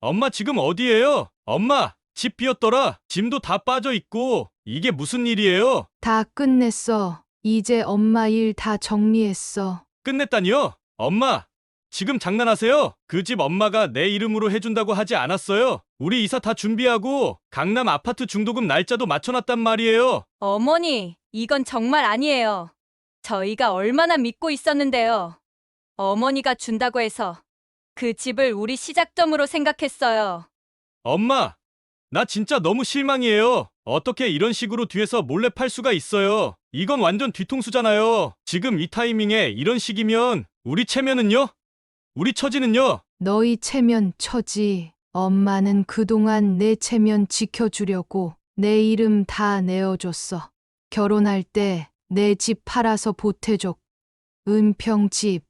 엄마 지금 어디에요? 엄마, 집 비었더라. 짐도 다 빠져 있고. 이게 무슨 일이에요? 다 끝냈어. 이제 엄마 일 다 정리했어. 끝냈다니요? 엄마, 지금 장난하세요? 그 집 엄마가 내 이름으로 해준다고 하지 않았어요? 우리 이사 다 준비하고 강남 아파트 중도금 날짜도 맞춰놨단 말이에요. 어머니, 이건 정말 아니에요. 저희가 얼마나 믿고 있었는데요. 어머니가 준다고 해서 그 집을 우리 시작점으로 생각했어요. 엄마, 나 진짜 너무 실망이에요. 어떻게 이런 식으로 뒤에서 몰래 팔 수가 있어요? 이건 완전 뒤통수잖아요. 지금 이 타이밍에 이런 식이면 우리 체면은요? 우리 처지는요? 너희 체면 처지. 엄마는 그동안 내 체면 지켜주려고 내 이름 다 내어줬어. 결혼할 때 내 집 팔아서 보태줬고, 은평집,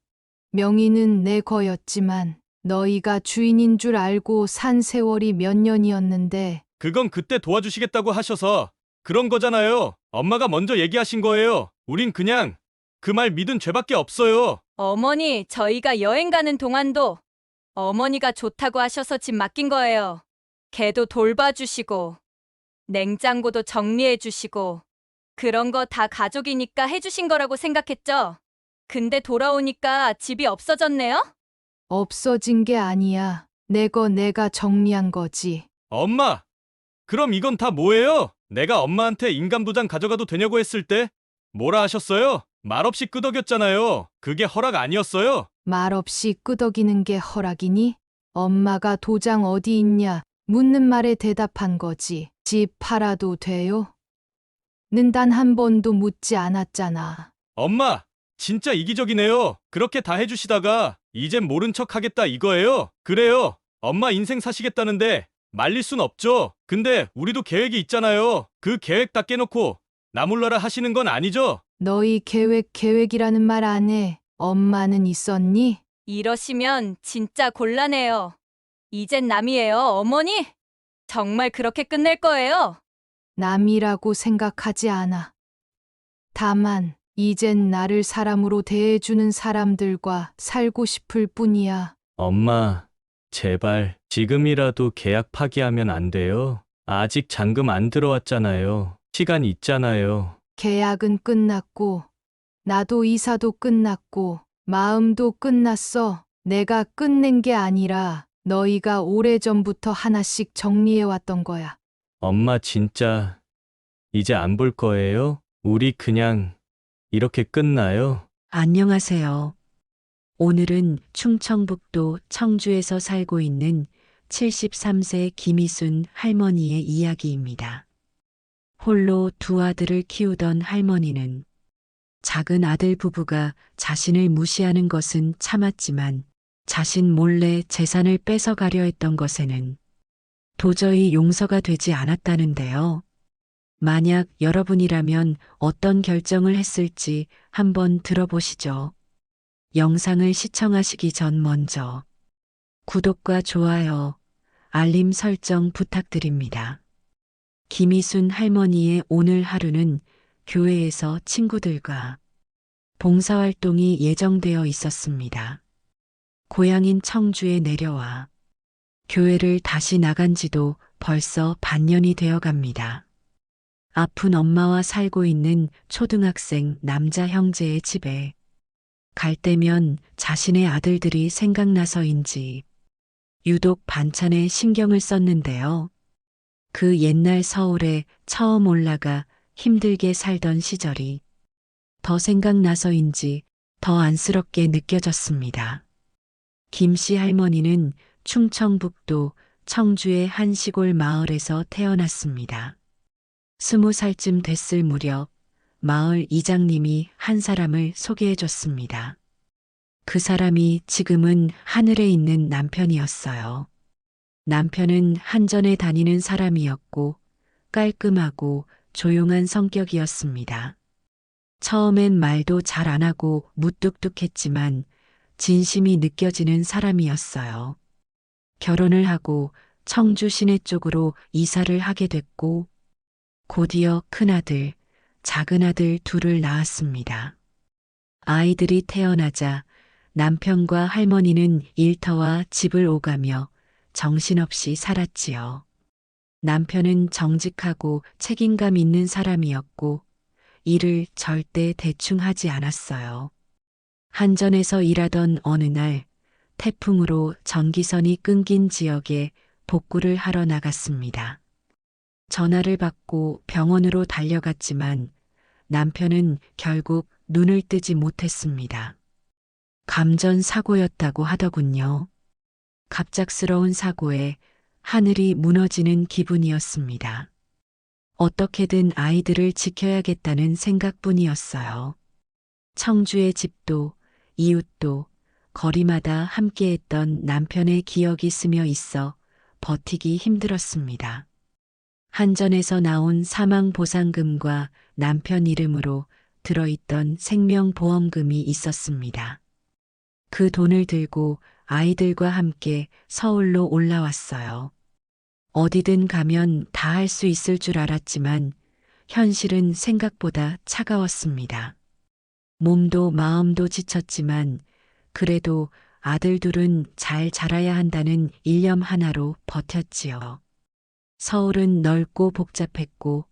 명의는 내 거였지만 너희가 주인인 줄 알고 산 세월이 몇 년이었는데 그건 그때 도와주시겠다고 하셔서 그런 거잖아요. 엄마가 먼저 얘기하신 거예요. 우린 그냥 그 말 믿은 죄밖에 없어요. 어머니, 저희가 여행 가는 동안도 어머니가 좋다고 하셔서 집 맡긴 거예요. 개도 돌봐주시고, 냉장고도 정리해주시고, 그런 거 다 가족이니까 해주신 거라고 생각했죠? 근데 돌아오니까 집이 없어졌네요? 없어진 게 아니야. 내 거 내가 정리한 거지. 엄마, 그럼 이건 다 뭐예요? 내가 엄마한테 인감도장 가져가도 되냐고 했을 때 뭐라 하셨어요? 말없이 끄덕였잖아요. 그게 허락 아니었어요? 말없이 끄덕이는 게 허락이니? 엄마가 도장 어디 있냐? 묻는 말에 대답한 거지. 집 팔아도 돼요? 는 단 한 번도 묻지 않았잖아. 엄마, 진짜 이기적이네요. 그렇게 다 해주시다가 이젠 모른 척 하겠다 이거예요? 그래요. 엄마 인생 사시겠다는데 말릴 순 없죠. 근데 우리도 계획이 있잖아요. 그 계획 다 깨놓고 나 몰라라 하시는 건 아니죠? 너희 계획이라는 말 안 해. 엄마는 있었니? 이러시면 진짜 곤란해요. 이젠 남이에요, 어머니? 정말 그렇게 끝낼 거예요? 남이라고 생각하지 않아. 다만, 이젠 나를 사람으로 대해주는 사람들과 살고 싶을 뿐이야. 엄마, 제발 지금이라도 계약 파기하면 안 돼요? 아직 잔금 안 들어왔잖아요. 시간 있잖아요. 계약은 끝났고, 나도 이사도 끝났고, 마음도 끝났어. 내가 끝낸 게 아니라 너희가 오래전부터 하나씩 정리해왔던 거야. 엄마 진짜 이제 안 볼 거예요? 우리 그냥 이렇게 끝나요? 안녕하세요. 오늘은 충청북도 청주에서 살고 있는 73세 김희순 할머니의 이야기입니다. 홀로 두 아들을 키우던 할머니는 작은 아들 부부가 자신을 무시하는 것은 참았지만 자신 몰래 재산을 뺏어가려 했던 것에는 도저히 용서가 되지 않았다는데요. 만약 여러분이라면 어떤 결정을 했을지 한번 들어보시죠. 영상을 시청하시기 전 먼저 구독과 좋아요, 알림 설정 부탁드립니다. 김희순 할머니의 오늘 하루는 교회에서 친구들과 봉사활동이 예정되어 있었습니다. 고향인 청주에 내려와 교회를 다시 나간 지도 벌써 반년이 되어 갑니다. 아픈 엄마와 살고 있는 초등학생 남자 형제의 집에 갈 때면 자신의 아들들이 생각나서인지 유독 반찬에 신경을 썼는데요. 그 옛날 서울에 처음 올라가 힘들게 살던 시절이 더 생각나서인지 더 안쓰럽게 느껴졌습니다. 김씨 할머니는 충청북도 청주의 한 시골 마을에서 태어났습니다. 20살쯤 됐을 무렵 마을 이장님이 한 사람을 소개해 줬습니다. 그 사람이 지금은 하늘에 있는 남편이었어요. 남편은 한전에 다니는 사람이었고 깔끔하고 조용한 성격이었습니다. 처음엔 말도 잘 안 하고 무뚝뚝했지만 진심이 느껴지는 사람이었어요. 결혼을 하고 청주 시내 쪽으로 이사를 하게 됐고 곧이어 큰아들, 작은아들 둘을 낳았습니다. 아이들이 태어나자 남편과 할머니는 일터와 집을 오가며 정신없이 살았지요. 남편은 정직하고 책임감 있는 사람이었고 일을 절대 대충 하지 않았어요. 한전에서 일하던 어느 날 태풍으로 전기선이 끊긴 지역에 복구를 하러 나갔습니다. 전화를 받고 병원으로 달려갔지만 남편은 결국 눈을 뜨지 못했습니다. 감전 사고였다고 하더군요. 갑작스러운 사고에 하늘이 무너지는 기분이었습니다. 어떻게든 아이들을 지켜야겠다는 생각뿐이었어요. 청주의 집도 이웃도 거리마다 함께했던 남편의 기억이 스며 있어 버티기 힘들었습니다. 한전에서 나온 사망보상금과 남편 이름으로 들어있던 생명보험금이 있었습니다. 그 돈을 들고 아이들과 함께 서울로 올라왔어요. 어디든 가면 다 할 수 있을 줄 알았지만 현실은 생각보다 차가웠습니다. 몸도 마음도 지쳤지만 그래도 아들 둘은 잘 자라야 한다는 일념 하나로 버텼지요. 서울은 넓고 복잡했고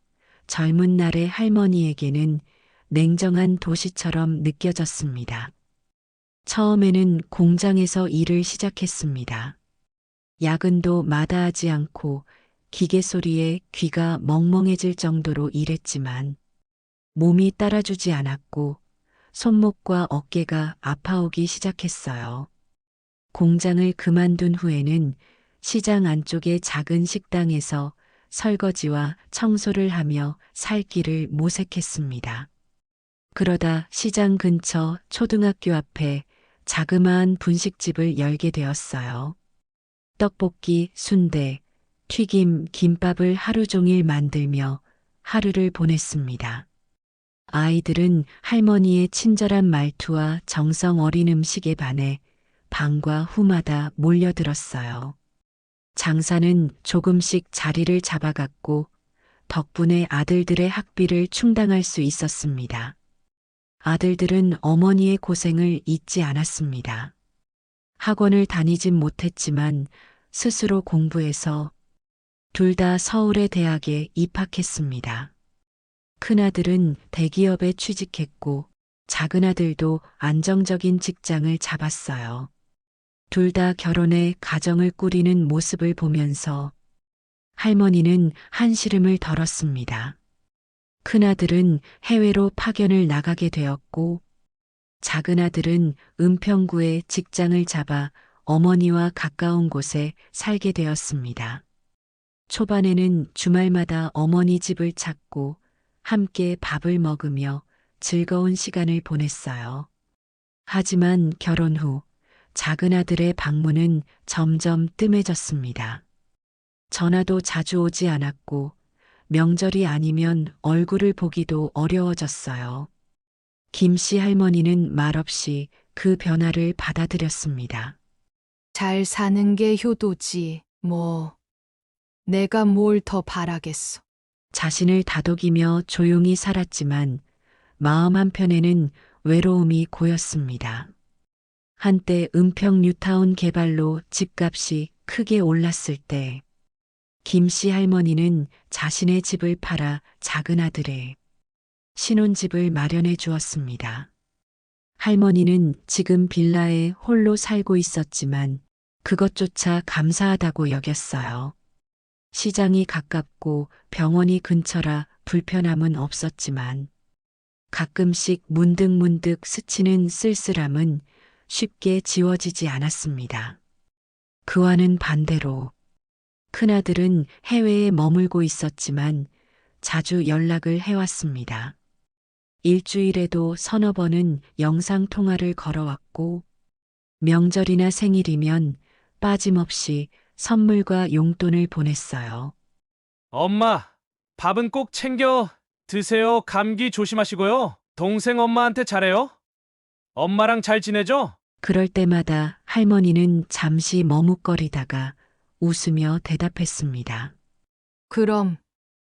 젊은 날의 할머니에게는 냉정한 도시처럼 느껴졌습니다. 처음에는 공장에서 일을 시작했습니다. 야근도 마다하지 않고 기계 소리에 귀가 멍멍해질 정도로 일했지만 몸이 따라주지 않았고 손목과 어깨가 아파오기 시작했어요. 공장을 그만둔 후에는 시장 안쪽의 작은 식당에서 설거지와 청소를 하며 살 길을 모색했습니다. 그러다 시장 근처 초등학교 앞에 자그마한 분식집을 열게 되었어요. 떡볶이, 순대, 튀김, 김밥을 하루 종일 만들며 하루를 보냈습니다. 아이들은 할머니의 친절한 말투와 정성 어린 음식에 반해 방과 후마다 몰려들었어요. 장사는 조금씩 자리를 잡아갔고 덕분에 아들들의 학비를 충당할 수 있었습니다. 아들들은 어머니의 고생을 잊지 않았습니다. 학원을 다니진 못했지만 스스로 공부해서 둘 다 서울의 대학에 입학했습니다. 큰아들은 대기업에 취직했고 작은아들도 안정적인 직장을 잡았어요. 둘 다 결혼해 가정을 꾸리는 모습을 보면서 할머니는 한시름을 덜었습니다. 큰아들은 해외로 파견을 나가게 되었고 작은아들은 은평구에 직장을 잡아 어머니와 가까운 곳에 살게 되었습니다. 초반에는 주말마다 어머니 집을 찾고 함께 밥을 먹으며 즐거운 시간을 보냈어요. 하지만 결혼 후 작은아들의 방문은 점점 뜸해졌습니다. 전화도 자주 오지 않았고 명절이 아니면 얼굴을 보기도 어려워졌어요. 김씨 할머니는 말없이 그 변화를 받아들였습니다. 잘 사는 게 효도지, 뭐. 내가 뭘 더 바라겠어. 자신을 다독이며 조용히 살았지만 마음 한편에는 외로움이 고였습니다. 한때 은평 뉴타운 개발로 집값이 크게 올랐을 때 김씨 할머니는 자신의 집을 팔아 작은아들의 신혼집을 마련해 주었습니다. 할머니는 지금 빌라에 홀로 살고 있었지만 그것조차 감사하다고 여겼어요. 시장이 가깝고 병원이 근처라 불편함은 없었지만 가끔씩 문득문득 스치는 쓸쓸함은 쉽게 지워지지 않았습니다. 그와는 반대로 큰아들은 해외에 머물고 있었지만 자주 연락을 해왔습니다. 일주일에도 서너 번은 영상통화를 걸어왔고 명절이나 생일이면 빠짐없이 선물과 용돈을 보냈어요. 엄마, 밥은 꼭 챙겨 드세요. 감기 조심하시고요. 동생 엄마한테 잘해요. 엄마랑 잘 지내죠? 그럴 때마다 할머니는 잠시 머뭇거리다가 웃으며 대답했습니다. 그럼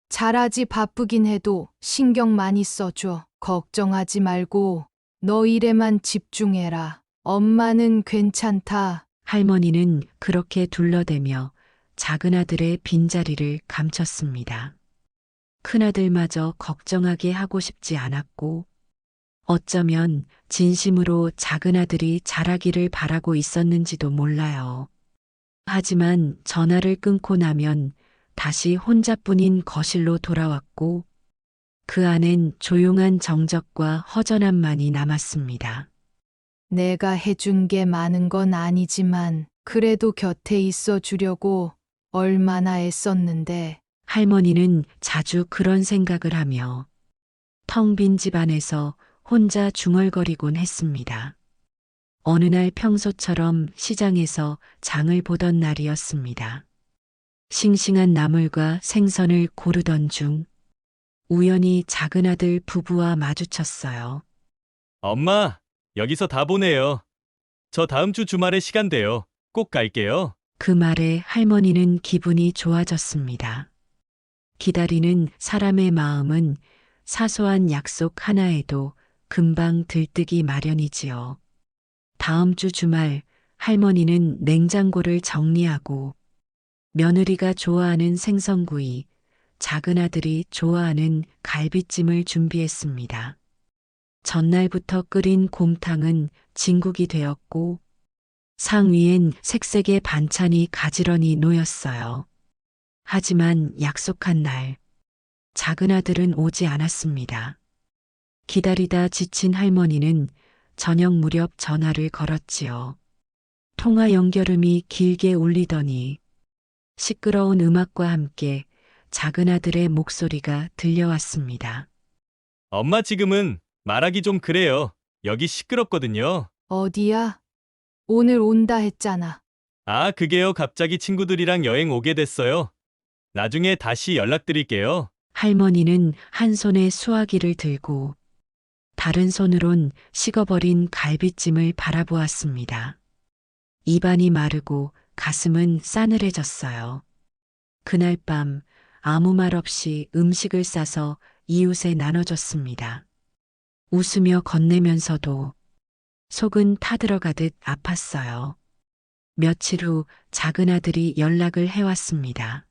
잘하지. 바쁘긴 해도 신경 많이 써줘. 걱정하지 말고 너 일에만 집중해라. 엄마는 괜찮다. 할머니는 그렇게 둘러대며 작은 아들의 빈자리를 감췄습니다. 큰아들마저 걱정하게 하고 싶지 않았고, 어쩌면 진심으로 작은 아들이 자라기를 바라고 있었는지도 몰라요. 하지만 전화를 끊고 나면 다시 혼자뿐인 거실로 돌아왔고, 그 안엔 조용한 정적과 허전함만이 남았습니다. 내가 해준 게 많은 건 아니지만 그래도 곁에 있어 주려고 얼마나 애썼는데. 할머니는 자주 그런 생각을 하며 텅 빈 집안에서 혼자 중얼거리곤 했습니다. 어느 날 평소처럼 시장에서 장을 보던 날이었습니다. 싱싱한 나물과 생선을 고르던 중 우연히 작은 아들 부부와 마주쳤어요. 엄마, 여기서 다 보내요. 저 다음 주 주말에 시간 돼요. 꼭 갈게요. 그 말에 할머니는 기분이 좋아졌습니다. 기다리는 사람의 마음은 사소한 약속 하나에도 금방 들뜨기 마련이지요. 다음 주 주말 할머니는 냉장고를 정리하고 며느리가 좋아하는 생선구이, 작은 아들이 좋아하는 갈비찜을 준비했습니다. 전날부터 끓인 곰탕은 진국이 되었고 상 위엔 색색의 반찬이 가지런히 놓였어요. 하지만 약속한 날, 작은 아들은 오지 않았습니다. 기다리다 지친 할머니는 저녁 무렵 전화를 걸었지요. 통화 연결음이 길게 울리더니 시끄러운 음악과 함께 작은 아들의 목소리가 들려왔습니다. 엄마 지금은 말하기 좀 그래요. 여기 시끄럽거든요. 어디야? 오늘 온다 했잖아. 아, 그게요. 갑자기 친구들이랑 여행 오게 됐어요. 나중에 다시 연락드릴게요. 할머니는 한 손에 수화기를 들고 다른 손으론 식어버린 갈비찜을 바라보았습니다. 입안이 마르고 가슴은 싸늘해졌어요. 그날 밤 아무 말 없이 음식을 싸서 이웃에 나눠줬습니다. 웃으며 건네면서도 속은 타들어가듯 아팠어요. 며칠 후 작은 아들이 연락을 해왔습니다.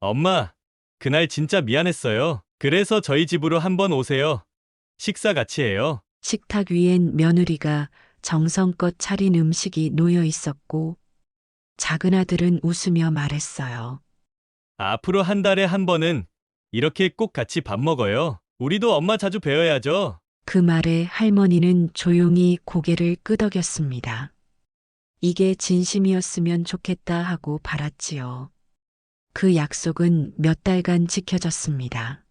엄마, 그날 진짜 미안했어요. 그래서 저희 집으로 한번 오세요. 식사 같이 해요. 식탁 위엔 며느리가 정성껏 차린 음식이 놓여 있었고 작은 아들은 웃으며 말했어요. 앞으로 한 달에 한 번은 이렇게 꼭 같이 밥 먹어요. 우리도 엄마 자주 뵈어야죠. 그 말에 할머니는 조용히 고개를 끄덕였습니다. 이게 진심이었으면 좋겠다 하고 바랐지요. 그 약속은 몇 달간 지켜졌습니다.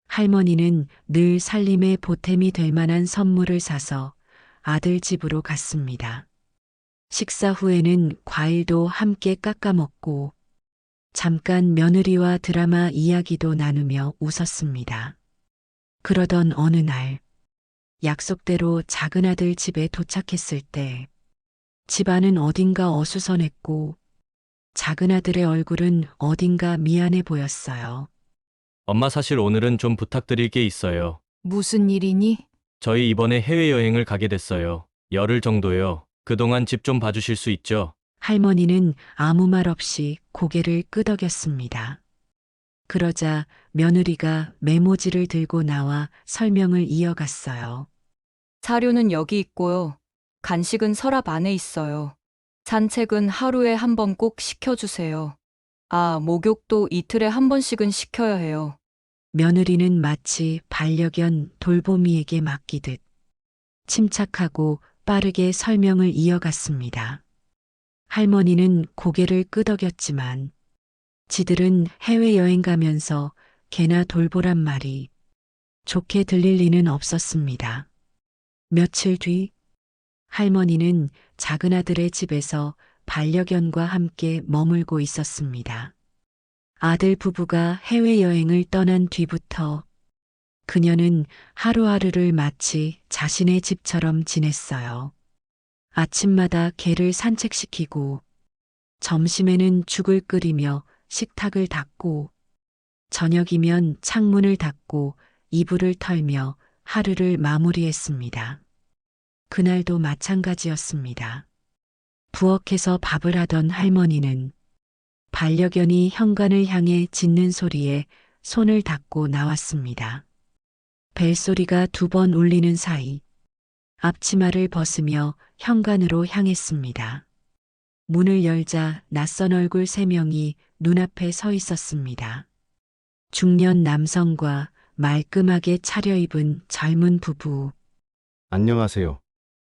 할머니는 늘 살림의 보탬이 될 만한 선물을 사서 아들 집으로 갔습니다. 식사 후에는 과일도 함께 깎아 먹고 잠깐 며느리와 드라마 이야기도 나누며 웃었습니다. 그러던 어느 날 약속대로 작은 아들 집에 도착했을 때 집안은 어딘가 어수선했고 작은 아들의 얼굴은 어딘가 미안해 보였어요. 엄마 사실 오늘은 좀 부탁드릴 게 있어요. 무슨 일이니? 저희 이번에 해외여행을 가게 됐어요. 열흘 정도요. 그동안 집 좀 봐주실 수 있죠? 할머니는 아무 말 없이 고개를 끄덕였습니다. 그러자 며느리가 메모지를 들고 나와 설명을 이어갔어요. 사료는 여기 있고요. 간식은 서랍 안에 있어요. 산책은 하루에 한 번 꼭 시켜주세요. 아, 목욕도 이틀에 한 번씩은 시켜야 해요. 며느리는 마치 반려견 돌보미에게 맡기듯 침착하고 빠르게 설명을 이어갔습니다. 할머니는 고개를 끄덕였지만 지들은 해외여행 가면서 개나 돌보란 말이 좋게 들릴 리는 없었습니다. 며칠 뒤 할머니는 작은 아들의 집에서 반려견과 함께 머물고 있었습니다. 아들 부부가 해외여행을 떠난 뒤부터 그녀는 하루하루를 마치 자신의 집처럼 지냈어요. 아침마다 개를 산책시키고 점심에는 죽을 끓이며 식탁을 닦고 저녁이면 창문을 닫고 이불을 털며 하루를 마무리했습니다. 그날도 마찬가지였습니다. 부엌에서 밥을 하던 할머니는 반려견이 현관을 향해 짖는 소리에 손을 닦고 나왔습니다. 벨소리가 2번 울리는 사이 앞치마를 벗으며 현관으로 향했습니다. 문을 열자 낯선 얼굴 3명이 눈앞에 서 있었습니다. 중년 남성과 말끔하게 차려입은 젊은 부부. 안녕하세요.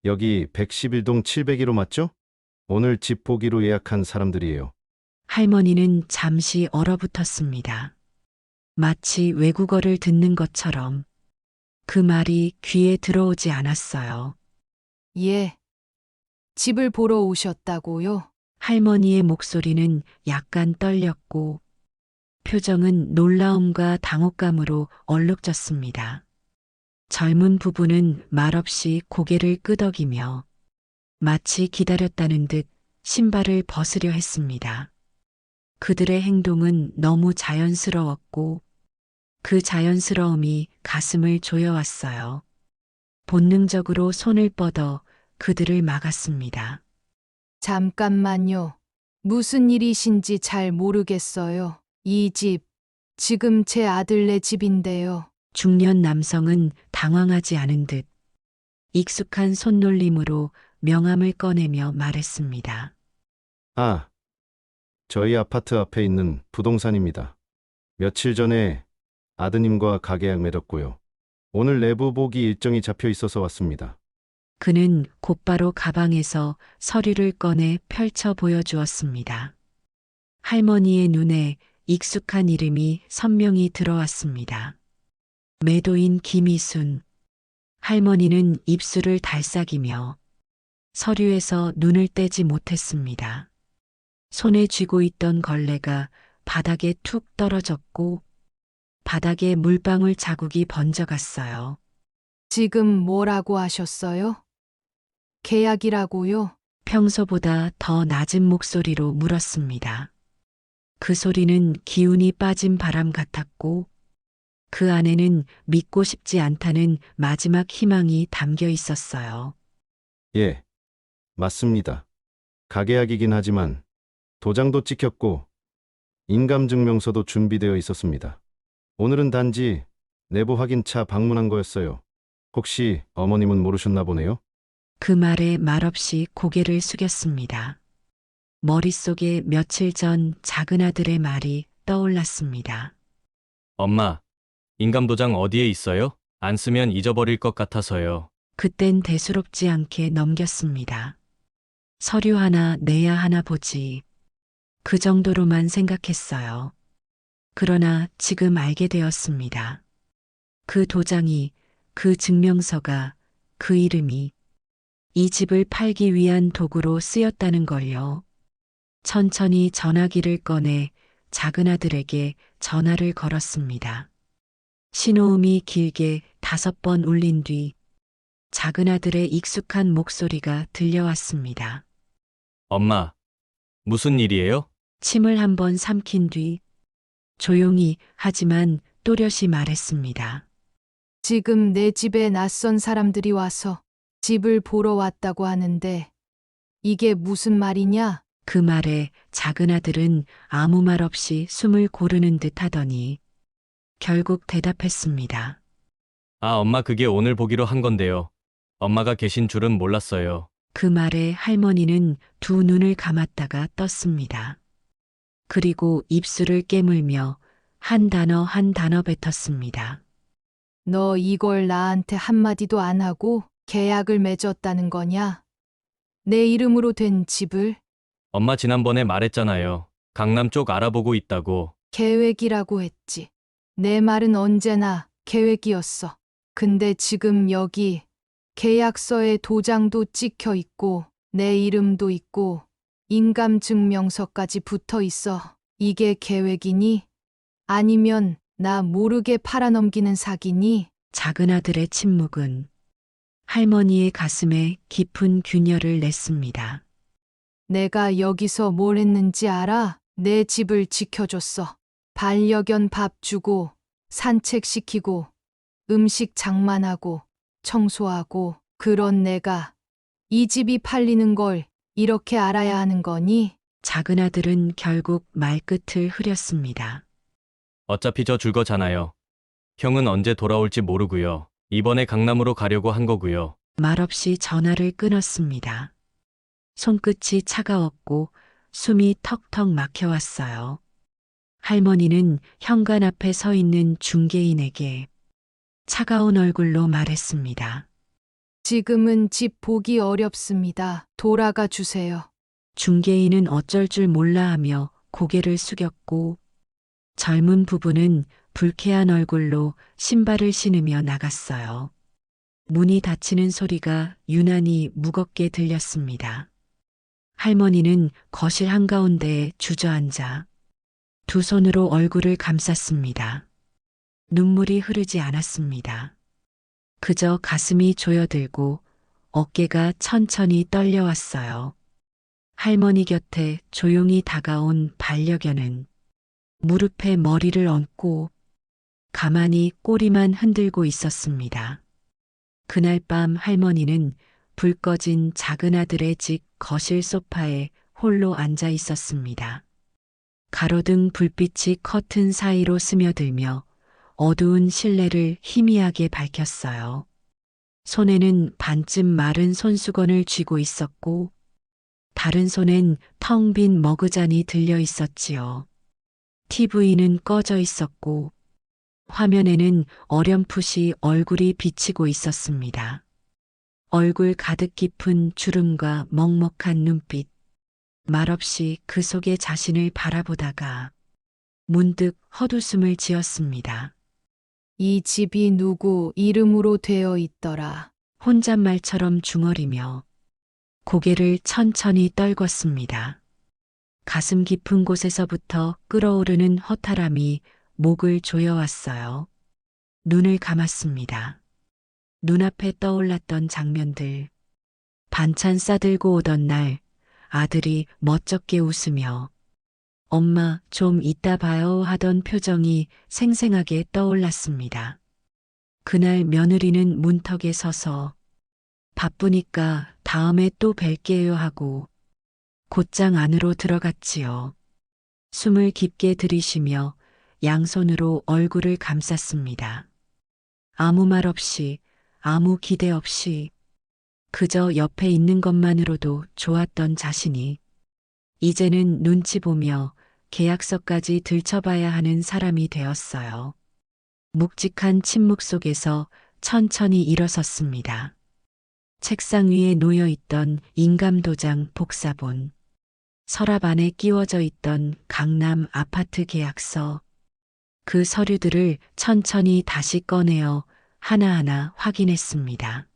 여기 111동 701호 맞죠? 오늘 집 보기로 예약한 사람들이에요. 할머니는 잠시 얼어붙었습니다. 마치 외국어를 듣는 것처럼 그 말이 귀에 들어오지 않았어요. 예. 집을 보러 오셨다고요? 할머니의 목소리는 약간 떨렸고 표정은 놀라움과 당혹감으로 얼룩졌습니다. 젊은 부부는 말없이 고개를 끄덕이며 마치 기다렸다는 듯 신발을 벗으려 했습니다. 그들의 행동은 너무 자연스러웠고 그 자연스러움이 가슴을 조여왔어요. 본능적으로 손을 뻗어 그들을 막았습니다. 잠깐만요. 무슨 일이신지 잘 모르겠어요. 이 집, 지금 제 아들네 집인데요. 중년 남성은 당황하지 않은 듯 익숙한 손놀림으로 명함을 꺼내며 말했습니다. 아, 저희 아파트 앞에 있는 부동산입니다. 며칠 전에 아드님과 가계약 맺었고요. 오늘 내부 보기 일정이 잡혀 있어서 왔습니다. 그는 곧바로 가방에서 서류를 꺼내 펼쳐 보여주었습니다. 할머니의 눈에 익숙한 이름이 선명히 들어왔습니다. 매도인 김희순. 할머니는 입술을 달싹이며 서류에서 눈을 떼지 못했습니다. 손에 쥐고 있던 걸레가 바닥에 툭 떨어졌고 바닥에 물방울 자국이 번져갔어요. 지금 뭐라고 하셨어요? 계약이라고요? 평소보다 더 낮은 목소리로 물었습니다. 그 소리는 기운이 빠진 바람 같았고 그 안에는 믿고 싶지 않다는 마지막 희망이 담겨 있었어요. 예, 맞습니다. 가계약이긴 하지만 도장도 찍혔고 인감증명서도 준비되어 있었습니다. 오늘은 단지 내부 확인차 방문한 거였어요. 혹시 어머님은 모르셨나 보네요? 그 말에 말없이 고개를 숙였습니다. 머릿속에 며칠 전 작은 아들의 말이 떠올랐습니다. 엄마, 인감도장 어디에 있어요? 안 쓰면 잊어버릴 것 같아서요. 그땐 대수롭지 않게 넘겼습니다. 서류 하나 내야 하나 보지. 그 정도로만 생각했어요. 그러나 지금 알게 되었습니다. 그 도장이, 그 증명서가, 그 이름이 이 집을 팔기 위한 도구로 쓰였다는 걸요. 천천히 전화기를 꺼내 작은 아들에게 전화를 걸었습니다. 신호음이 길게 5번 울린 뒤 작은 아들의 익숙한 목소리가 들려왔습니다. 엄마, 무슨 일이에요? 침을 한번 삼킨 뒤 조용히 하지만 또렷이 말했습니다. 지금 내 집에 낯선 사람들이 와서 집을 보러 왔다고 하는데 이게 무슨 말이냐? 그 말에 작은 아들은 아무 말 없이 숨을 고르는 듯 하더니 결국 대답했습니다. 아, 엄마 그게 오늘 보기로 한 건데요. 엄마가 계신 줄은 몰랐어요. 그 말에 할머니는 2 눈을 감았다가 떴습니다. 그리고 입술을 깨물며 한 단어 한 단어 뱉었습니다. 너 이걸 나한테 한마디도 안 하고 계약을 맺었다는 거냐? 내 이름으로 된 집을 엄마 지난번에 말했잖아요. 강남 쪽 알아보고 있다고. 계획이라고 했지. 내 말은 언제나 계획이었어. 근데 지금 여기 계약서에 도장도 찍혀 있고 내 이름도 있고 인감증명서까지 붙어 있어. 이게 계획이니? 아니면 나 모르게 팔아넘기는 사기니? 작은 아들의 침묵은 할머니의 가슴에 깊은 균열을 냈습니다. 내가 여기서 뭘 했는지 알아? 내 집을 지켜줬어. 반려견 밥 주고, 산책시키고, 음식 장만하고, 청소하고, 그런 내가 이 집이 팔리는 걸 이렇게 알아야 하는 거니? 작은 아들은 결국 말끝을 흐렸습니다. 어차피 저 줄 거잖아요. 형은 언제 돌아올지 모르고요. 이번에 강남으로 가려고 한 거고요. 말없이 전화를 끊었습니다. 손끝이 차가웠고 숨이 턱턱 막혀왔어요. 할머니는 현관 앞에 서 있는 중개인에게 차가운 얼굴로 말했습니다. 지금은 집 보기 어렵습니다. 돌아가 주세요. 중개인은 어쩔 줄 몰라 하며 고개를 숙였고 젊은 부부는 불쾌한 얼굴로 신발을 신으며 나갔어요. 문이 닫히는 소리가 유난히 무겁게 들렸습니다. 할머니는 거실 한가운데에 주저앉아 두 손으로 얼굴을 감쌌습니다. 눈물이 흐르지 않았습니다. 그저 가슴이 조여들고 어깨가 천천히 떨려왔어요. 할머니 곁에 조용히 다가온 반려견은 무릎에 머리를 얹고 가만히 꼬리만 흔들고 있었습니다. 그날 밤 할머니는 불 꺼진 작은 아들의 집 거실 소파에 홀로 앉아 있었습니다. 가로등 불빛이 커튼 사이로 스며들며 어두운 실내를 희미하게 밝혔어요. 손에는 반쯤 마른 손수건을 쥐고 있었고 다른 손엔 텅 빈 머그잔이 들려 있었지요. TV는 꺼져 있었고 화면에는 어렴풋이 얼굴이 비치고 있었습니다. 얼굴 가득 깊은 주름과 먹먹한 눈빛. 말없이 그 속에 자신을 바라보다가 문득 헛웃음을 지었습니다. 이 집이 누구 이름으로 되어 있더라. 혼잣말처럼 중얼이며 고개를 천천히 떨궜습니다. 가슴 깊은 곳에서부터 끓어오르는 허탈함이 목을 조여왔어요. 눈을 감았습니다. 눈앞에 떠올랐던 장면들. 반찬 싸들고 오던 날 아들이 멋쩍게 웃으며 엄마 좀 이따 봐요 하던 표정이 생생하게 떠올랐습니다. 그날 며느리는 문턱에 서서 바쁘니까 다음에 또 뵐게요 하고 곧장 안으로 들어갔지요. 숨을 깊게 들이쉬며 양손으로 얼굴을 감쌌습니다. 아무 말 없이, 아무 기대 없이 그저 옆에 있는 것만으로도 좋았던 자신이 이제는 눈치 보며 계약서까지 들춰봐야 하는 사람이 되었어요. 묵직한 침묵 속에서 천천히 일어섰습니다. 책상 위에 놓여 있던 인감도장 복사본, 서랍 안에 끼워져 있던 강남 아파트 계약서, 그 서류들을 천천히 다시 꺼내어 하나하나 확인했습니다.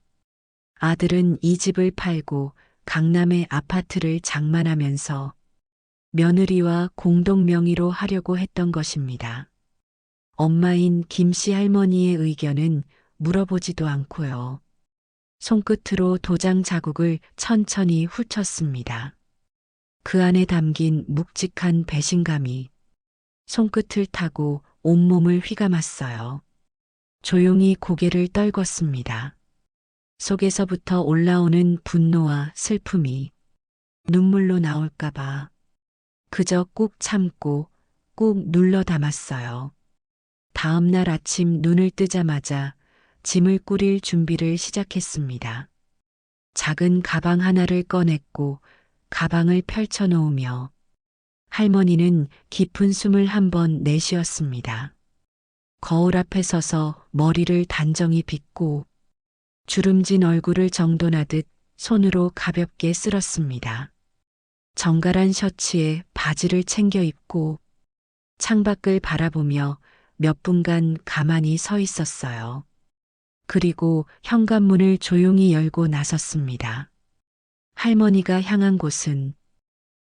아들은 이 집을 팔고 강남의 아파트를 장만하면서 며느리와 공동 명의로 하려고 했던 것입니다. 엄마인 김씨 할머니의 의견은 물어보지도 않고요. 손끝으로 도장 자국을 천천히 훑었습니다. 그 안에 담긴 묵직한 배신감이 손끝을 타고 온몸을 휘감았어요. 조용히 고개를 떨궜습니다. 속에서부터 올라오는 분노와 슬픔이 눈물로 나올까봐 그저 꾹 참고 꾹 눌러 담았어요. 다음 날 아침 눈을 뜨자마자 짐을 꾸릴 준비를 시작했습니다. 작은 가방 하나를 꺼냈고 가방을 펼쳐놓으며 할머니는 깊은 숨을 한번 내쉬었습니다. 거울 앞에 서서 머리를 단정히 빗고 주름진 얼굴을 정돈하듯 손으로 가볍게 쓸었습니다. 정갈한 셔츠에 바지를 챙겨 입고 창밖을 바라보며 몇 분간 가만히 서 있었어요. 그리고 현관문을 조용히 열고 나섰습니다. 할머니가 향한 곳은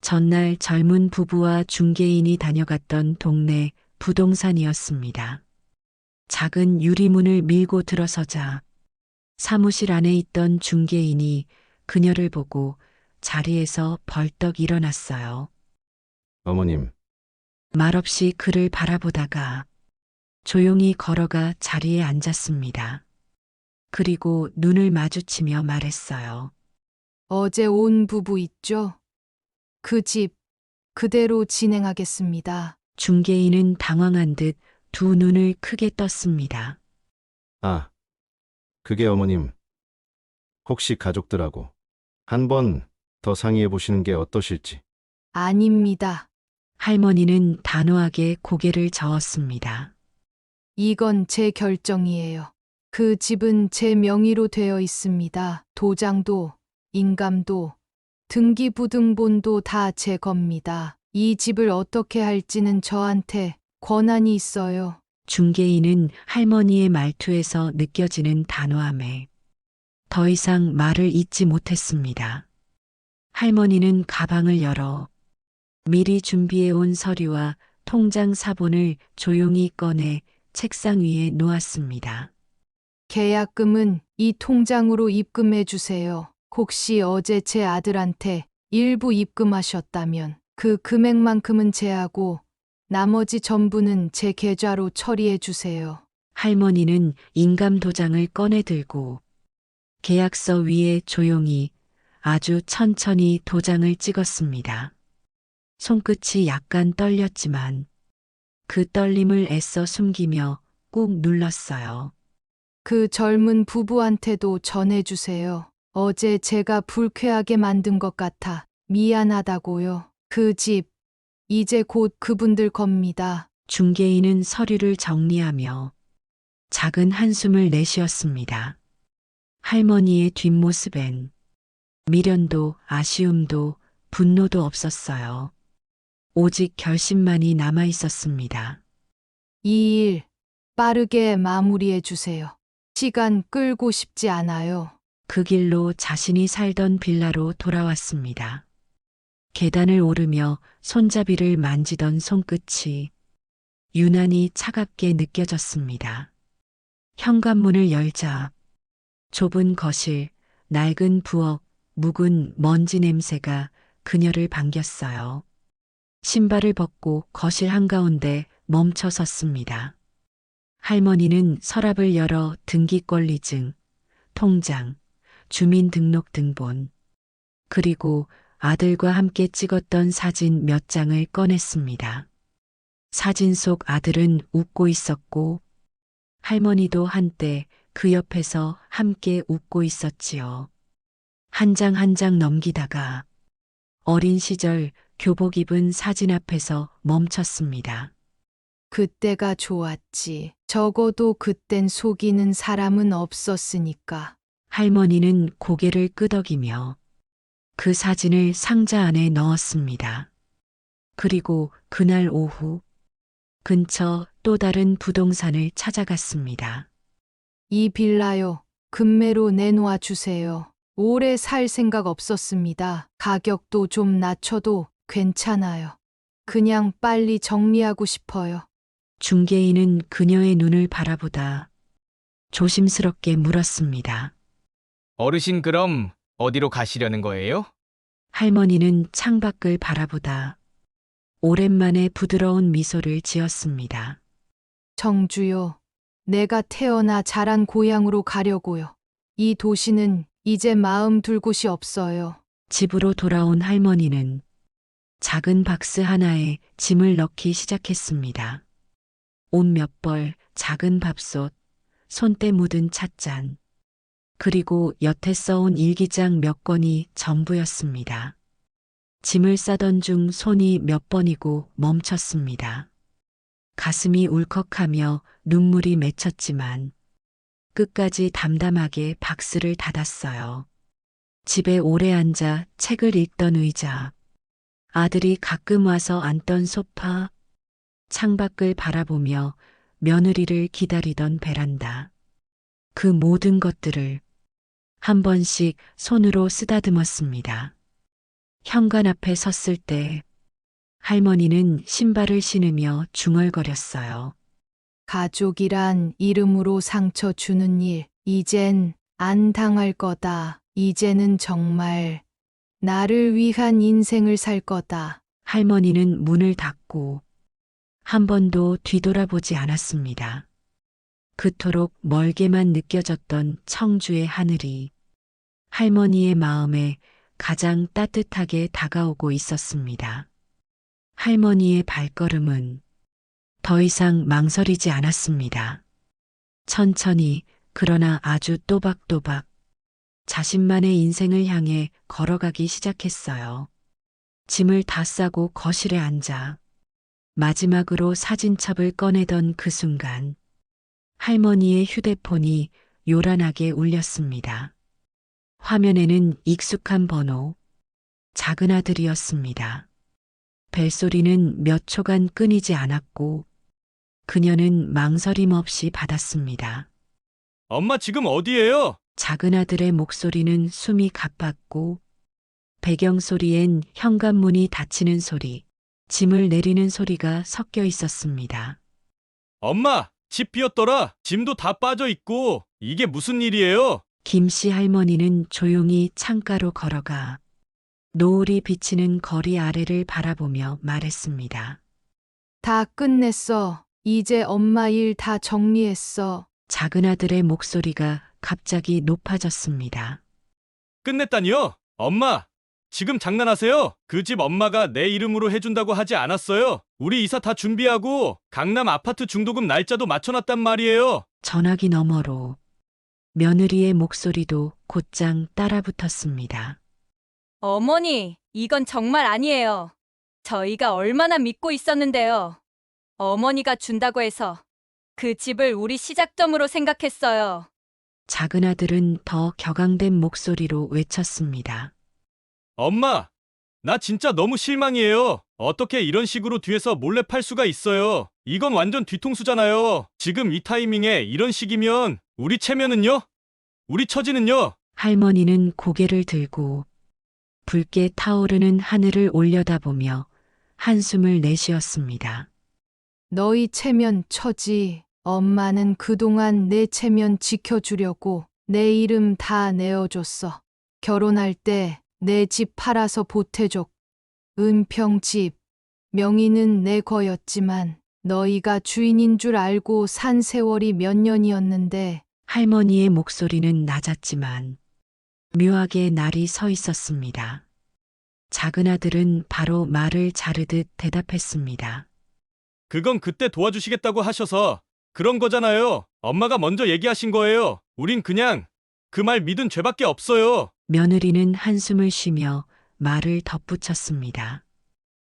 전날 젊은 부부와 중개인이 다녀갔던 동네 부동산이었습니다. 작은 유리문을 밀고 들어서자 사무실 안에 있던 중개인이 그녀를 보고 자리에서 벌떡 일어났어요. 어머님, 말없이 그를 바라보다가 조용히 걸어가 자리에 앉았습니다. 그리고 눈을 마주치며 말했어요. 어제 온 부부 있죠? 그 집 그대로 진행하겠습니다. 중개인은 당황한 듯 두 눈을 크게 떴습니다. 아, 그게 어머님. 혹시 가족들하고 한 번 더 상의해 보시는 게 어떠실지. 아닙니다. 할머니는 단호하게 고개를 저었습니다. 이건 제 결정이에요. 그 집은 제 명의로 되어 있습니다. 도장도, 인감도, 등기부등본도 다 제 겁니다. 이 집을 어떻게 할지는 저한테 권한이 있어요. 중개인은 할머니의 말투에서 느껴지는 단호함에 더 이상 말을 잇지 못했습니다. 할머니는 가방을 열어 미리 준비해온 서류와 통장 사본을 조용히 꺼내 책상 위에 놓았습니다. 계약금은 이 통장으로 입금해 주세요. 혹시 어제 제 아들한테 일부 입금하셨다면 그 금액만큼은 제하고 나머지 전부는 제 계좌로 처리해 주세요. 할머니는 인감 도장을 꺼내 들고 계약서 위에 조용히 아주 천천히 도장을 찍었습니다. 손끝이 약간 떨렸지만 그 떨림을 애써 숨기며 꾹 눌렀어요. 그 젊은 부부한테도 전해 주세요. 어제 제가 불쾌하게 만든 것 같아 미안하다고요. 그 집, 이제 곧 그분들 겁니다. 중개인은 서류를 정리하며 작은 한숨을 내쉬었습니다. 할머니의 뒷모습엔 미련도 아쉬움도 분노도 없었어요. 오직 결심만이 남아 있었습니다. 이 일 빠르게 마무리해 주세요. 시간 끌고 싶지 않아요. 그 길로 자신이 살던 빌라로 돌아왔습니다. 계단을 오르며 손잡이를 만지던 손끝이 유난히 차갑게 느껴졌습니다. 현관문을 열자 좁은 거실, 낡은 부엌, 묵은 먼지 냄새가 그녀를 반겼어요. 신발을 벗고 거실 한가운데 멈춰 섰습니다. 할머니는 서랍을 열어 등기권리증, 통장, 주민등록등본, 그리고 아들과 함께 찍었던 사진 몇 장을 꺼냈습니다. 사진 속 아들은 웃고 있었고 할머니도 한때 그 옆에서 함께 웃고 있었지요. 한 장 한 장 넘기다가 어린 시절 교복 입은 사진 앞에서 멈췄습니다. 그때가 좋았지. 적어도 그땐 속이는 사람은 없었으니까. 할머니는 고개를 끄덕이며 그 사진을 상자 안에 넣었습니다. 그리고 그날 오후 근처 또 다른 부동산을 찾아갔습니다. 이 빌라요. 금매로 내놓아 주세요. 오래 살 생각 없었습니다. 가격도 좀 낮춰도 괜찮아요. 그냥 빨리 정리하고 싶어요. 중개인은 그녀의 눈을 바라보다 조심스럽게 물었습니다. 어르신 그럼 어디로 가시려는 거예요? 할머니는 창밖을 바라보다 오랜만에 부드러운 미소를 지었습니다. 정주요. 내가 태어나 자란 고향으로 가려고요. 이 도시는 이제 마음 둘 곳이 없어요. 집으로 돌아온 할머니는 작은 박스 하나에 짐을 넣기 시작했습니다. 옷 몇 벌, 작은 밥솥, 손때 묻은 찻잔, 그리고 여태 써온 일기장 몇 권이 전부였습니다. 짐을 싸던 중 손이 몇 번이고 멈췄습니다. 가슴이 울컥하며 눈물이 맺혔지만 끝까지 담담하게 박스를 닫았어요. 집에 오래 앉아 책을 읽던 의자, 아들이 가끔 와서 앉던 소파, 창밖을 바라보며 며느리를 기다리던 베란다. 그 모든 것들을 한 번씩 손으로 쓰다듬었습니다. 현관 앞에 섰을 때 할머니는 신발을 신으며 중얼거렸어요. 가족이란 이름으로 상처 주는 일, 이젠 안 당할 거다. 이제는 정말 나를 위한 인생을 살 거다. 할머니는 문을 닫고 한 번도 뒤돌아보지 않았습니다. 그토록 멀게만 느껴졌던 청주의 하늘이 할머니의 마음에 가장 따뜻하게 다가오고 있었습니다. 할머니의 발걸음은 더 이상 망설이지 않았습니다. 천천히, 그러나 아주 또박또박 자신만의 인생을 향해 걸어가기 시작했어요. 짐을 다 싸고 거실에 앉아 마지막으로 사진첩을 꺼내던 그 순간 할머니의 휴대폰이 요란하게 울렸습니다. 화면에는 익숙한 번호, 작은 아들이었습니다. 벨소리는 몇 초간 끊이지 않았고 그녀는 망설임 없이 받았습니다. 엄마 지금 어디예요? 작은 아들의 목소리는 숨이 가팠고 배경소리엔 현관문이 닫히는 소리, 짐을 내리는 소리가 섞여 있었습니다. 엄마, 집 비었더라. 짐도 다 빠져 있고. 이게 무슨 일이에요? 김씨 할머니는 조용히 창가로 걸어가 노을이 비치는 거리 아래를 바라보며 말했습니다. 다 끝냈어. 이제 엄마 일 다 정리했어. 작은 아들의 목소리가 갑자기 높아졌습니다. 끝냈다니요? 엄마, 지금 장난하세요? 그 집 엄마가 내 이름으로 해준다고 하지 않았어요? 우리 이사 다 준비하고 강남 아파트 중도금 날짜도 맞춰놨단 말이에요. 전화기 너머로 며느리의 목소리도 곧장 따라붙었습니다. 어머니, 이건 정말 아니에요. 저희가 얼마나 믿고 있었는데요. 어머니가 준다고 해서 그 집을 우리 시작점으로 생각했어요. 작은 아들은 더 격앙된 목소리로 외쳤습니다. 엄마, 나 진짜 너무 실망이에요. 어떻게 이런 식으로 뒤에서 몰래 팔 수가 있어요? 이건 완전 뒤통수잖아요. 지금 이 타이밍에 이런 식이면 우리 체면은요? 우리 처지는요? 할머니는 고개를 들고 붉게 타오르는 하늘을 올려다보며 한숨을 내쉬었습니다. 너희 체면 처지. 엄마는 그동안 내 체면 지켜주려고 내 이름 다 내어줬어. 결혼할 때 내 집 팔아서 보태줬고 은평집 명의는 내 거였지만 너희가 주인인 줄 알고 산 세월이 몇 년이었는데 할머니의 목소리는 낮았지만 묘하게 날이 서 있었습니다. 작은 아들은 바로 말을 자르듯 대답했습니다. 그건 그때 도와주시겠다고 하셔서 그런 거잖아요. 엄마가 먼저 얘기하신 거예요. 우린 그냥 그 말 믿은 죄밖에 없어요. 며느리는 한숨을 쉬며 말을 덧붙였습니다.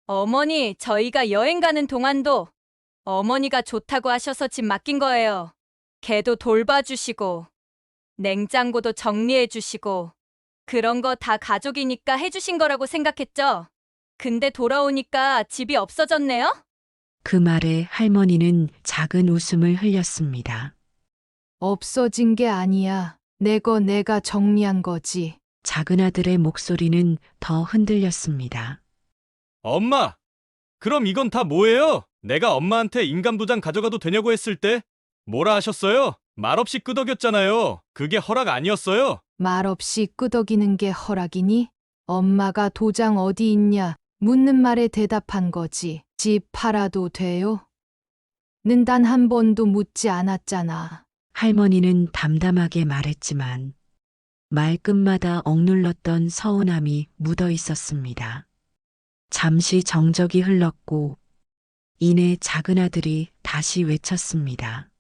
어머니, 저희가 여행 가는 동안도 어머니가 좋다고 하셔서 집 맡긴 거예요. 걔도 돌봐주시고, 냉장고도 정리해주시고, 그런 거 다 가족이니까 해주신 거라고 생각했죠? 근데 돌아오니까 집이 없어졌네요? 그 말에 할머니는 작은 웃음을 흘렸습니다. 없어진 게 아니야. 내 거 내가 정리한 거지. 작은 아들의 목소리는 더 흔들렸습니다. 엄마, 그럼 이건 다 뭐예요? 내가 엄마한테 인감도장 가져가도 되냐고 했을 때 뭐라 하셨어요? 말없이 끄덕였잖아요. 그게 허락 아니었어요? 말없이 끄덕이는 게 허락이니? 엄마가 도장 어디 있냐? 묻는 말에 대답한 거지. 집 팔아도 돼요? 는 단 한 번도 묻지 않았잖아. 할머니는 담담하게 말했지만 말끝마다 억눌렀던 서운함이 묻어 있었습니다. 잠시 정적이 흘렀고 이내 작은 아들이 다시 외쳤습니다.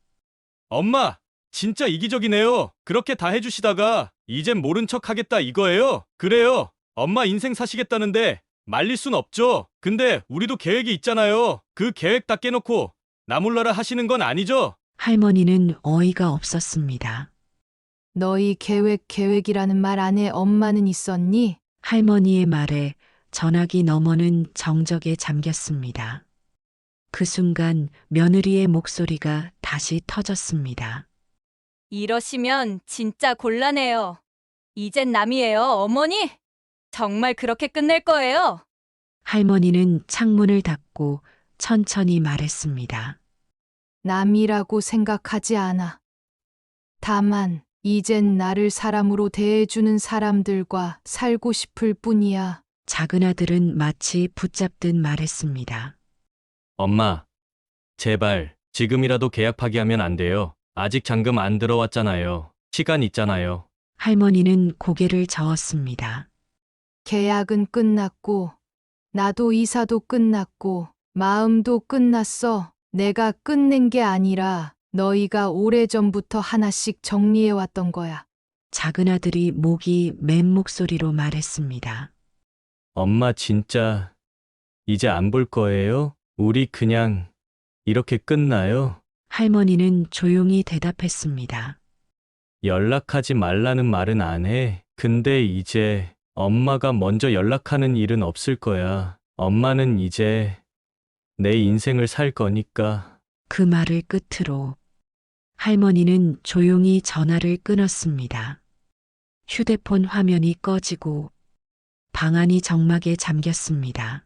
엄마, 진짜 이기적이네요. 그렇게 다 해주시다가 이젠 모른 척 하겠다 이거예요? 그래요. 엄마 인생 사시겠다는데 말릴 순 없죠. 근데 우리도 계획이 있잖아요. 그 계획 다 깨놓고 나 몰라라 하시는 건 아니죠? 할머니는 어이가 없었습니다. 너희 계획이라는 말 안에 엄마는 있었니? 할머니의 말에 전화기 너머는 정적에 잠겼습니다. 그 순간 며느리의 목소리가 다시 터졌습니다. 이러시면 진짜 곤란해요. 이젠 남이에요, 어머니? 정말 그렇게 끝낼 거예요? 할머니는 창문을 닫고 천천히 말했습니다. 남이라고 생각하지 않아. 다만, 이젠 나를 사람으로 대해주는 사람들과 살고 싶을 뿐이야. 작은 아들은 마치 붙잡듯 말했습니다. 엄마, 제발 지금이라도 계약 파기하면 안 돼요. 아직 잔금 안 들어왔잖아요. 시간 있잖아요. 할머니는 고개를 저었습니다. 계약은 끝났고, 나도 이사도 끝났고, 마음도 끝났어. 내가 끝낸 게 아니라 너희가 오래전부터 하나씩 정리해왔던 거야. 작은 아들이 목이 맨 목소리로 말했습니다. 엄마 진짜 이제 안 볼 거예요? 우리 그냥 이렇게 끝나요? 할머니는 조용히 대답했습니다. 연락하지 말라는 말은 안 해. 근데 이제 엄마가 먼저 연락하는 일은 없을 거야. 엄마는 이제 내 인생을 살 거니까. 그 말을 끝으로 할머니는 조용히 전화를 끊었습니다. 휴대폰 화면이 꺼지고 방 안이 적막에 잠겼습니다.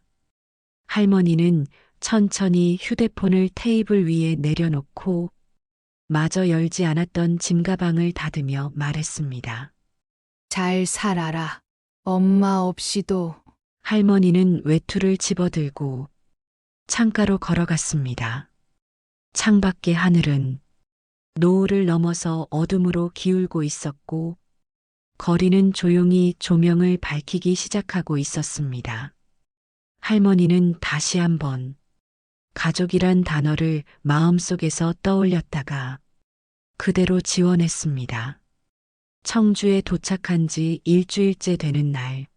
할머니는 천천히 휴대폰을 테이블 위에 내려놓고 마저 열지 않았던 짐가방을 닫으며 말했습니다. 잘 살아라. 엄마 없이도. 할머니는 외투를 집어들고 창가로 걸어갔습니다. 창밖의 하늘은 노을을 넘어서 어둠으로 기울고 있었고 거리는 조용히 조명을 밝히기 시작하고 있었습니다. 할머니는 다시 한번 가족이란 단어를 마음속에서 떠올렸다가 그대로 지워냈습니다. 청주에 도착한 지 일주일째 되는 날,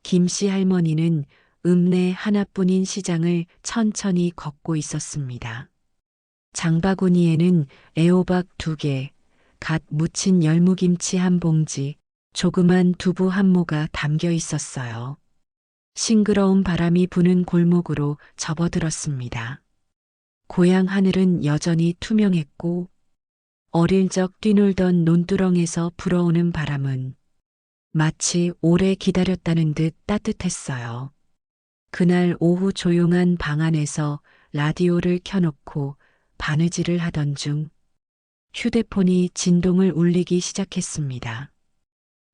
김씨 할머니는 읍내 하나뿐인 시장을 천천히 걷고 있었습니다. 장바구니에는 애호박 2개, 갓 무친 열무김치 한 봉지, 조그만 두부 한 모가 담겨 있었어요. 싱그러운 바람이 부는 골목으로 접어들었습니다. 고향 하늘은 여전히 투명했고 어릴 적 뛰놀던 논두렁에서 불어오는 바람은 마치 오래 기다렸다는 듯 따뜻했어요. 그날 오후 조용한 방 안에서 라디오를 켜놓고 바느질을 하던 중 휴대폰이 진동을 울리기 시작했습니다.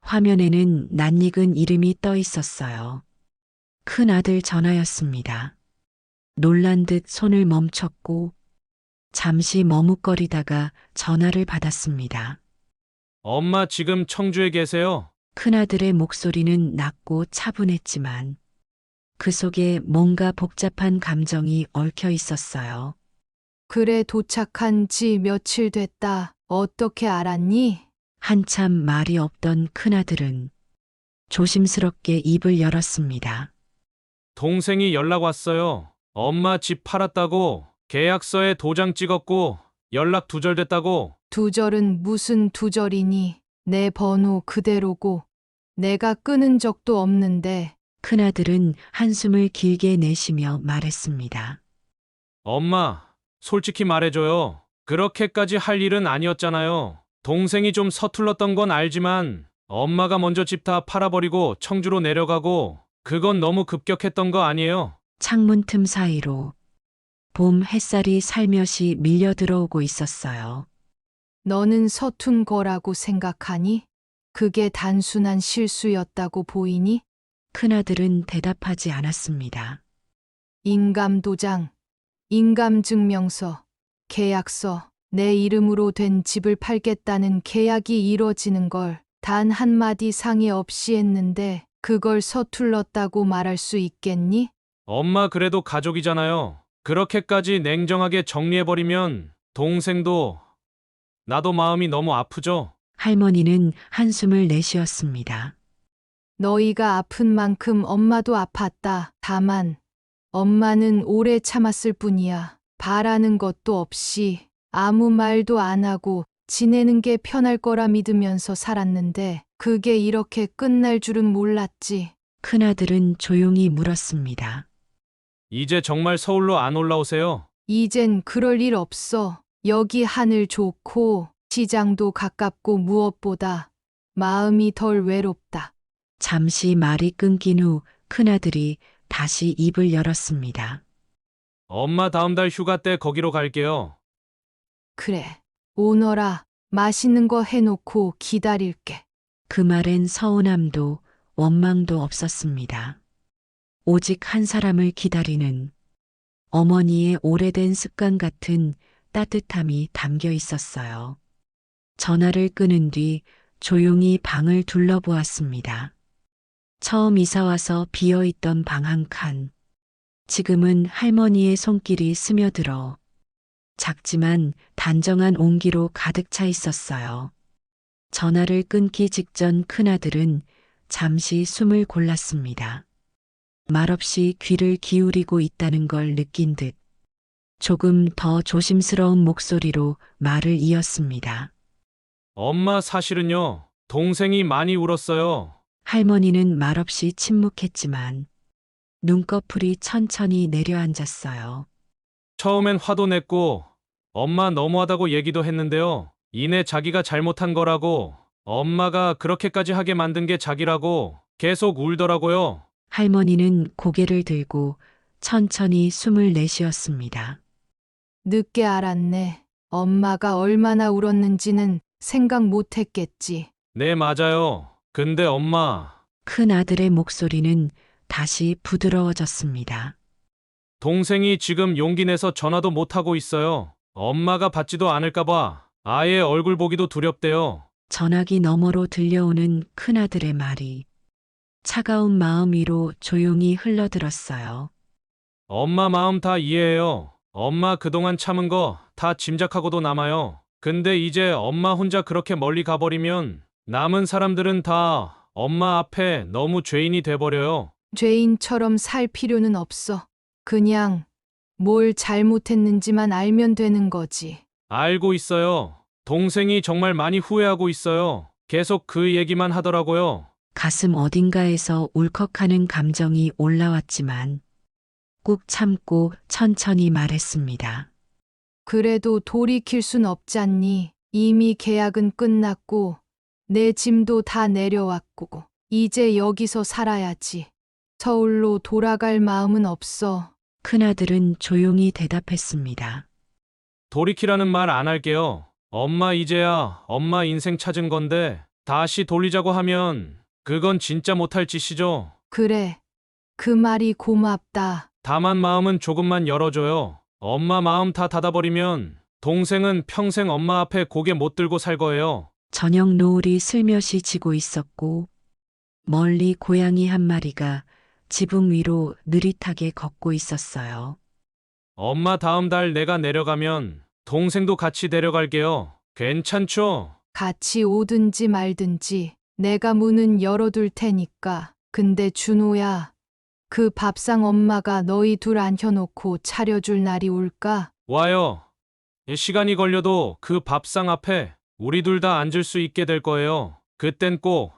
화면에는 낯익은 이름이 떠 있었어요. 큰 아들 전화였습니다. 놀란 듯 손을 멈췄고 잠시 머뭇거리다가 전화를 받았습니다. 엄마 지금 청주에 계세요? 큰아들의 목소리는 낮고 차분했지만 그 속에 뭔가 복잡한 감정이 얽혀 있었어요. 그래, 도착한 지 며칠 됐다. 어떻게 알았니? 한참 말이 없던 큰아들은 조심스럽게 입을 열었습니다. 동생이 연락 왔어요. 엄마 집 팔았다고 계약서에 도장 찍었고 연락 두절됐다고. 두절은 무슨 두절이니? 내 번호 그대로고. 내가 끊은 적도 없는데. 큰아들은 한숨을 길게 내쉬며 말했습니다. 엄마, 솔직히 말해줘요. 그렇게까지 할 일은 아니었잖아요. 동생이 좀 서툴렀던 건 알지만 엄마가 먼저 집 다 팔아버리고 청주로 내려가고 그건 너무 급격했던 거 아니에요? 창문 틈 사이로 봄 햇살이 살며시 밀려 들어오고 있었어요. 너는 서툰 거라고 생각하니? 그게 단순한 실수였다고 보이니? 큰아들은 대답하지 않았습니다. 인감도장, 인감증명서, 계약서, 내 이름으로 된 집을 팔겠다는 계약이 이뤄지는 걸 단 한마디 상의 없이 했는데 그걸 서툴렀다고 말할 수 있겠니? 엄마 그래도 가족이잖아요. 그렇게까지 냉정하게 정리해버리면 동생도 나도 마음이 너무 아프죠? 할머니는 한숨을 내쉬었습니다. 너희가 아픈 만큼 엄마도 아팠다. 다만 엄마는 오래 참았을 뿐이야. 바라는 것도 없이 아무 말도 안 하고 지내는 게 편할 거라 믿으면서 살았는데 그게 이렇게 끝날 줄은 몰랐지. 큰아들은 조용히 물었습니다. 이제 정말 서울로 안 올라오세요? 이젠 그럴 일 없어. 여기 하늘 좋고 시장도 가깝고 무엇보다 마음이 덜 외롭다. 잠시 말이 끊긴 후 큰아들이 다시 입을 열었습니다. 엄마 다음 달 휴가 때 거기로 갈게요. 그래, 오너라. 맛있는 거 해놓고 기다릴게. 그 말엔 서운함도 원망도 없었습니다. 오직 한 사람을 기다리는 어머니의 오래된 습관 같은 따뜻함이 담겨 있었어요. 전화를 끊은 뒤 조용히 방을 둘러보았습니다. 처음 이사와서 비어있던 방 한 칸. 지금은 할머니의 손길이 스며들어 작지만 단정한 온기로 가득 차 있었어요. 전화를 끊기 직전 큰아들은 잠시 숨을 골랐습니다. 말없이 귀를 기울이고 있다는 걸 느낀 듯 조금 더 조심스러운 목소리로 말을 이었습니다. 엄마 사실은요. 동생이 많이 울었어요. 할머니는 말없이 침묵했지만 눈꺼풀이 천천히 내려앉았어요. 처음엔 화도 냈고 엄마 너무하다고 얘기도 했는데요. 이내 자기가 잘못한 거라고 엄마가 그렇게까지 하게 만든 게 자기라고 계속 울더라고요. 할머니는 고개를 들고 천천히 숨을 내쉬었습니다. 늦게 알았네. 엄마가 얼마나 울었는지는 생각 못 했겠지. 네, 맞아요. 근데 엄마, 큰 아들의 목소리는 다시 부드러워졌습니다. 동생이 지금 용기 내서 전화도 못하고 있어요. 엄마가 받지도 않을까봐 아예 얼굴 보기도 두렵대요. 전화기 너머로 들려오는 큰 아들의 말이 차가운 마음 위로 조용히 흘러들었어요. 엄마 마음 다 이해해요. 엄마 그동안 참은 거 다 짐작하고도 남아요. 근데 이제 엄마 혼자 그렇게 멀리 가버리면 남은 사람들은 다 엄마 앞에 너무 죄인이 돼버려요. 죄인처럼 살 필요는 없어. 그냥 뭘 잘못했는지만 알면 되는 거지. 알고 있어요. 동생이 정말 많이 후회하고 있어요. 계속 그 얘기만 하더라고요. 가슴 어딘가에서 울컥하는 감정이 올라왔지만 꾹 참고 천천히 말했습니다. 그래도 돌이킬 순 없잖니. 이미 계약은 끝났고 내 짐도 다 내려왔고 이제 여기서 살아야지. 서울로 돌아갈 마음은 없어. 큰아들은 조용히 대답했습니다. 돌이키라는 말 안 할게요. 엄마 이제야 엄마 인생 찾은 건데 다시 돌리자고 하면 그건 진짜 못할 짓이죠. 그래. 그 말이 고맙다. 다만 마음은 조금만 열어줘요. 엄마 마음 다 닫아버리면 동생은 평생 엄마 앞에 고개 못 들고 살 거예요. 저녁 노을이 슬며시 지고 있었고 멀리 고양이 한 마리가 지붕 위로 느릿하게 걷고 있었어요. 엄마 다음 달 내가 내려가면 동생도 같이 데려갈게요. 괜찮죠? 같이 오든지 말든지 내가 문은 열어둘 테니까. 근데 준호야, 그 밥상 엄마가 너희 둘 앉혀놓고 차려줄 날이 올까? 와요. 시간이 걸려도 그 밥상 앞에 우리 둘 다 앉을 수 있게 될 거예요. 그땐 꼭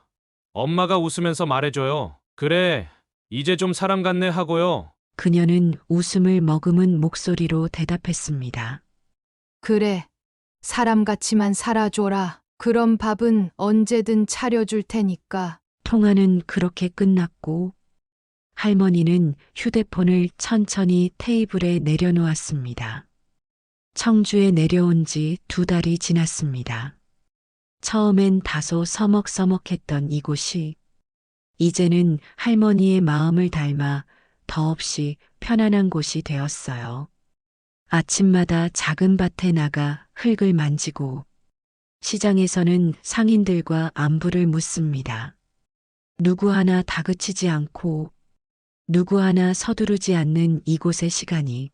엄마가 웃으면서 말해줘요. 그래, 이제 좀 사람 같네 하고요. 그녀는 웃음을 머금은 목소리로 대답했습니다. 그래, 사람같이만 살아줘라. 그럼 밥은 언제든 차려줄 테니까. 통화는 그렇게 끝났고 할머니는 휴대폰을 천천히 테이블에 내려놓았습니다. 청주에 내려온 지 2달이 지났습니다. 처음엔 다소 서먹서먹했던 이곳이 이제는 할머니의 마음을 닮아 더없이 편안한 곳이 되었어요. 아침마다 작은 밭에 나가 흙을 만지고 시장에서는 상인들과 안부를 묻습니다. 누구 하나 다그치지 않고 누구 하나 서두르지 않는 이곳의 시간이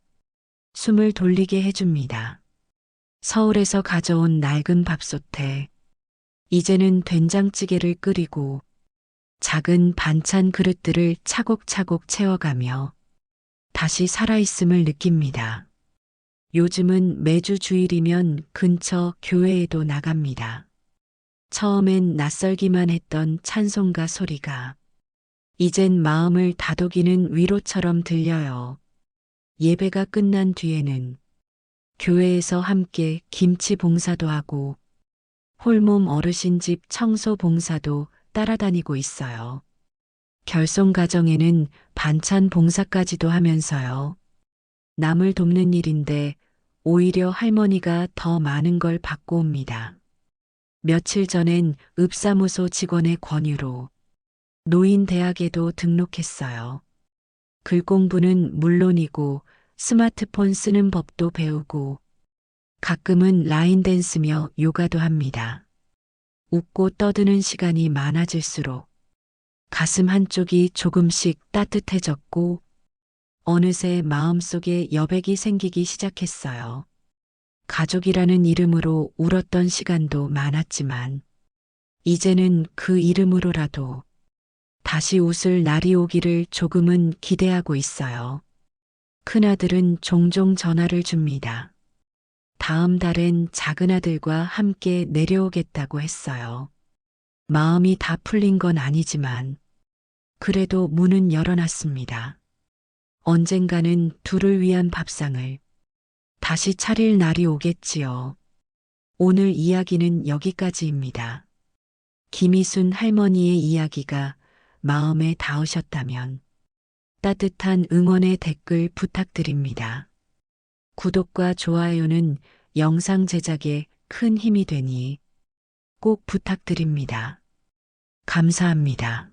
숨을 돌리게 해줍니다. 서울에서 가져온 낡은 밥솥에 이제는 된장찌개를 끓이고 작은 반찬 그릇들을 차곡차곡 채워가며 다시 살아있음을 느낍니다. 요즘은 매주 주일이면 근처 교회에도 나갑니다. 처음엔 낯설기만 했던 찬송가 소리가 이젠 마음을 다독이는 위로처럼 들려요. 예배가 끝난 뒤에는 교회에서 함께 김치 봉사도 하고 홀몸 어르신 집 청소 봉사도 따라다니고 있어요. 결손 가정에는 반찬 봉사까지도 하면서요. 남을 돕는 일인데 오히려 할머니가 더 많은 걸 받고 옵니다. 며칠 전엔 읍사무소 직원의 권유로 노인대학에도 등록했어요. 글 공부는 물론이고 스마트폰 쓰는 법도 배우고 가끔은 라인 댄스며 요가도 합니다. 웃고 떠드는 시간이 많아질수록 가슴 한쪽이 조금씩 따뜻해졌고 어느새 마음속에 여백이 생기기 시작했어요. 가족이라는 이름으로 울었던 시간도 많았지만 이제는 그 이름으로라도 다시 웃을 날이 오기를 조금은 기대하고 있어요. 큰아들은 종종 전화를 줍니다. 다음 달엔 작은아들과 함께 내려오겠다고 했어요. 마음이 다 풀린 건 아니지만 그래도 문은 열어놨습니다. 언젠가는 둘을 위한 밥상을 다시 차릴 날이 오겠지요. 오늘 이야기는 여기까지입니다. 김희순 할머니의 이야기가 마음에 닿으셨다면 따뜻한 응원의 댓글 부탁드립니다. 구독과 좋아요는 영상 제작에 큰 힘이 되니 꼭 부탁드립니다. 감사합니다.